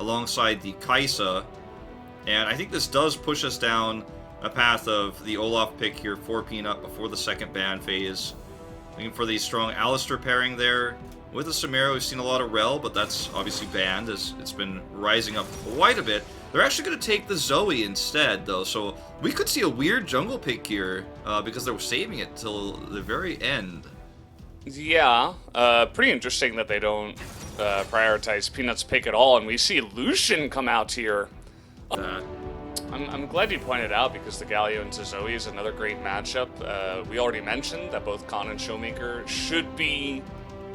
alongside the Kaisa. And I think this does push us down a path of the Olaf pick here for Peanut before the second ban phase. Looking for the strong Alistar pairing there. With the Samira, we've seen a lot of Rel, but that's obviously banned as it's been rising up quite a bit. They're actually going to take the Zoe instead, though, so we could see a weird jungle pick here because they were saving it till the very end. Yeah, pretty interesting that they don't prioritize Peanut's pick at all, and we see Lucian come out here. I'm glad you pointed out because the Galio into Zoe is another great matchup. We already mentioned that both Khan and ShowMaker should be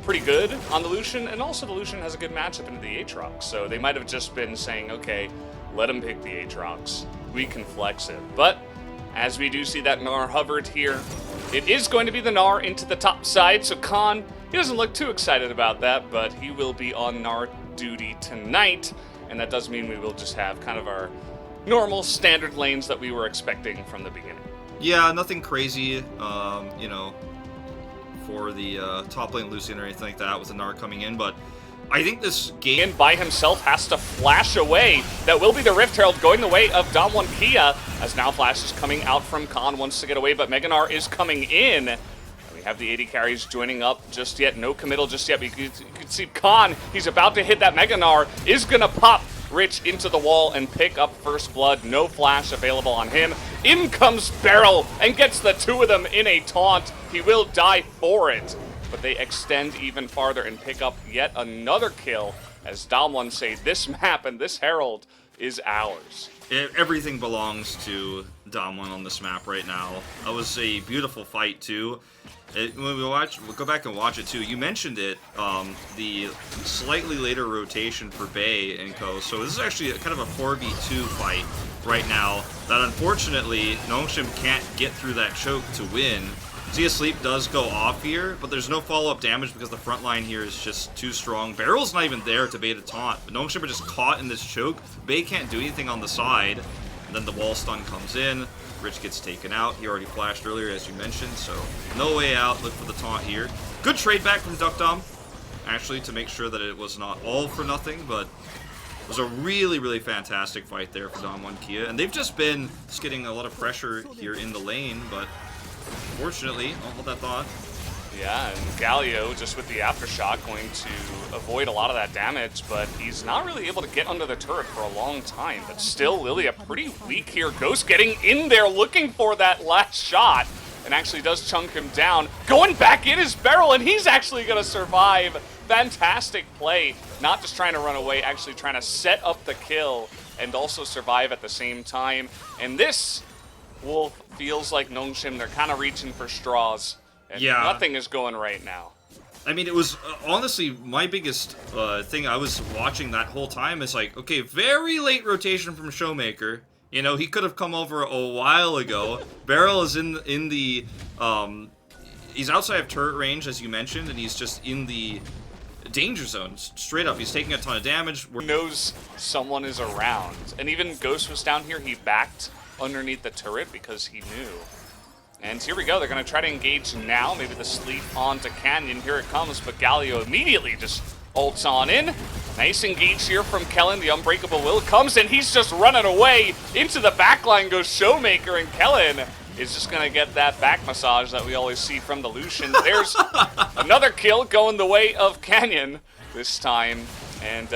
pretty good on the Lucian, and also the Lucian has a good matchup into the Aatrox, so they might have just been saying, okay, let him pick the Aatrox. We can flex it. But as we do see that Gnar hovered here, it is going to be the Gnar into the top side, so Khan, he doesn't look too excited about that, but he will be on Gnar duty tonight, and that does mean we will just have kind of our normal standard lanes that we were expecting from the beginning. Yeah, nothing crazy, you know, for the top lane Lucian or anything like that with the Gnar coming in, but I think this game by himself has to flash away. That will be the Rift Herald going the way of Damwon Kia, as now Flash is coming out from Khan, wants to get away, but Mega Gnar is coming in. And we have the AD carries joining up just yet, no committal just yet, but you can see Khan, he's about to hit that Mega Gnar, is gonna pop Rich into the wall and pick up first blood. No flash available on him. In comes Beryl and gets the two of them in a taunt. He will die for it, but they extend even farther and pick up yet another kill as Damwon say this map and this Herald is ours. Everything belongs to Damwon on this map right now. That was a beautiful fight too. When we'll go back and watch it too. You mentioned it, the slightly later rotation for Bay and co. So this is actually kind of a 4v2 fight right now that unfortunately Nongshim can't get through that choke to win. Zia Sleep does go off here, but there's no follow-up damage because the front line here is just too strong. Barrel's not even there to bait a taunt, but Nongshim are just caught in this choke. Bay can't do anything on the side, and then the wall stun comes in. Rich gets taken out. He already flashed earlier, as you mentioned, so no way out. Look for the taunt here. Good trade back from Duck Dom, actually, to make sure that it was not all for nothing, but it was a really, really fantastic fight there for Damwon Kia, and they've just been getting a lot of pressure here in the lane, but unfortunately, I'll hold that thought. Yeah, and Galio, just with the Aftershock, going to avoid a lot of that damage, but he's not really able to get under the turret for a long time. But still, Lilia pretty weak here. Ghost getting in there, looking for that last shot, and actually does chunk him down. Going back in his barrel, and he's actually going to survive. Fantastic play. Not just trying to run away, actually trying to set up the kill and also survive at the same time. And this Wolf feels like Nongshim, they're kind of reaching for straws. And yeah, nothing is going right now. I mean, it was honestly my biggest thing I was watching that whole time is like, okay, very late rotation from ShowMaker. You know, he could have come over a while ago. Beryl is in the he's outside of turret range, as you mentioned, and he's just in the danger zone. Straight up, he's taking a ton of damage. He knows someone is around, and even Ghost was down here. He backed underneath the turret because he knew. And here we go, they're going to try to engage now. Maybe the sleep onto Canyon. Here it comes, but Galio immediately just ults on in. Nice engage here from Kellen. The Unbreakable Will comes, and he's just running away. Into the backline goes ShowMaker, and Kellen is just going to get that back massage that we always see from the Lucian. There's another kill going the way of Canyon this time. And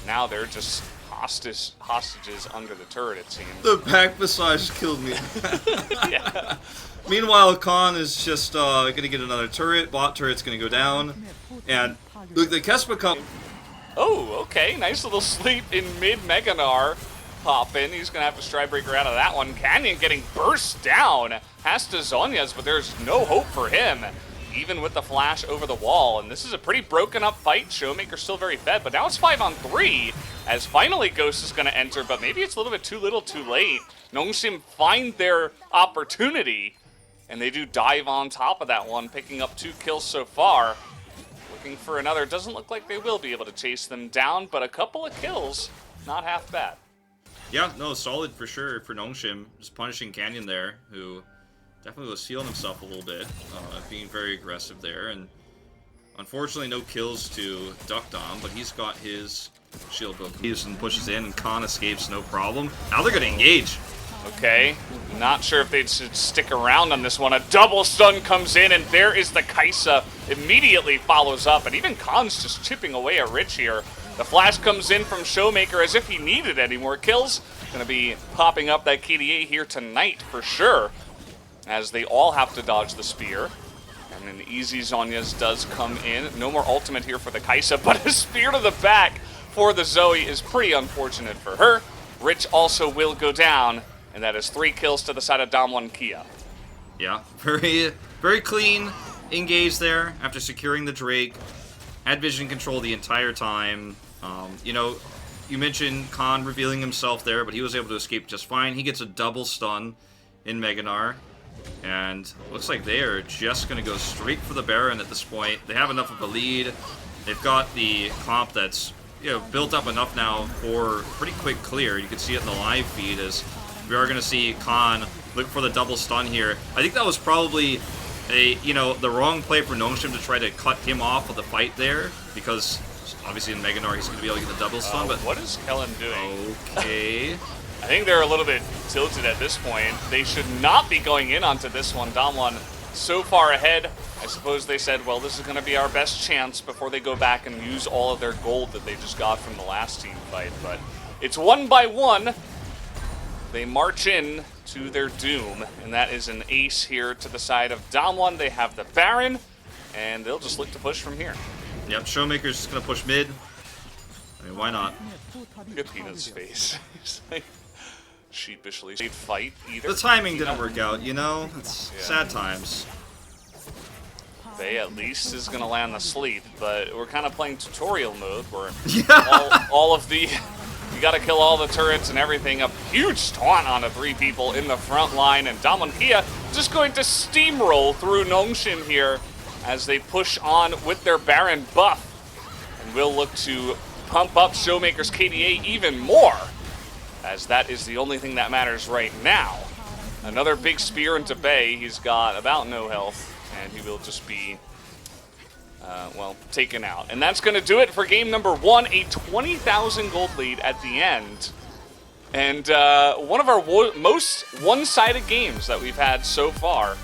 now they're just hostages under the turret, it seems. The back massage killed me. Yeah. Meanwhile, Khan is just going to get another turret. Bot turret's going to go down. And look, the Kespa come. Oh, okay. Nice little sleep in mid-Mega Gnar. Pop in. He's going to have to Stridebreaker out of that one. Canyon getting burst down. Has to Zhonya's, but there's no hope for him, even with the flash over the wall. And this is a pretty broken up fight. ShowMaker still very fed, but now it's 5-on-3 as finally Ghost is going to enter, but maybe it's a little bit too little too late. Nongshim find their opportunity, and they do dive on top of that one, picking up 2 kills so far. Looking for another. Doesn't look like they will be able to chase them down, but a couple of kills, not half bad. Yeah, no, solid for sure for Nongshim. Just punishing Canyon there, who definitely was feeling himself a little bit, being very aggressive there. And unfortunately, no kills to Duck Dom, but he's got his Shield book leaves and pushes in, and Khan escapes no problem. Now they're gonna engage. Okay, not sure if they should stick around on this one. A double stun comes in, and there is the Kaisa. Immediately follows up, and even Khan's just chipping away at Rich here. The flash comes in from ShowMaker as if he needed any more kills. Gonna be popping up that KDA here tonight for sure, as they all have to dodge the spear. And an easy Zhonya's does come in. No more ultimate here for the Kaisa, but a spear to the back for the Zoe is pretty unfortunate for her. Rich also will go down, and that is 3 kills to the side of Damwon Kia. Yeah, very clean engage there after securing the Drake. Had vision control the entire time. You know, you mentioned Khan revealing himself there, but he was able to escape just fine. He gets a double stun in Meganar. And looks like they are just going to go straight for the Baron at this point. They have enough of a lead. They've got the comp that's, you know, built up enough now for pretty quick clear. You can see it in the live feed as we are going to see Khan look for the double stun here. I think that was probably the wrong play for Nongshim to try to cut him off of the fight there, because obviously in Meganar he's going to be able to get the double stun. But what is Kellen doing? Okay. I think they're a little bit tilted at this point. They should not be going in onto this one. Damwon so far ahead. I suppose they said, well, this is going to be our best chance before they go back and use all of their gold that they just got from the last team fight. But it's 1 by 1. They march in to their doom, and that is an ace here to the side of Damwon. They have the Baron, and they'll just look to push from here. Yep, ShowMaker's just going to push mid. I mean, why not? Look at Peanut's face. He's like sheepishly fight either. The timing didn't work out, you know? It's sad times. They at least is gonna land the sleep, but we're kind of playing tutorial mode where all of the you gotta kill all the turrets and everything. A huge taunt onto 3 people in the front line, and Damwon Kia just going to steamroll through Nongshim here as they push on with their Baron buff, and will look to pump up ShowMaker's KDA even more, as that is the only thing that matters right now. Another big spear into Bay. He's got about no health, and he will just be, well, taken out. And that's going to do it for game number 1, a 20,000 gold lead at the end. And one of our most one-sided games that we've had so far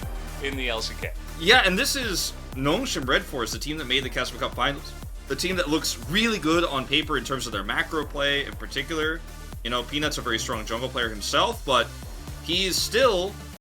in the LCK. Yeah, and this is Nongshim Red Force, the team that made the Casper Cup Finals. The team that looks really good on paper in terms of their macro play in particular. You know, Peanut's a very strong jungle player himself, but he's still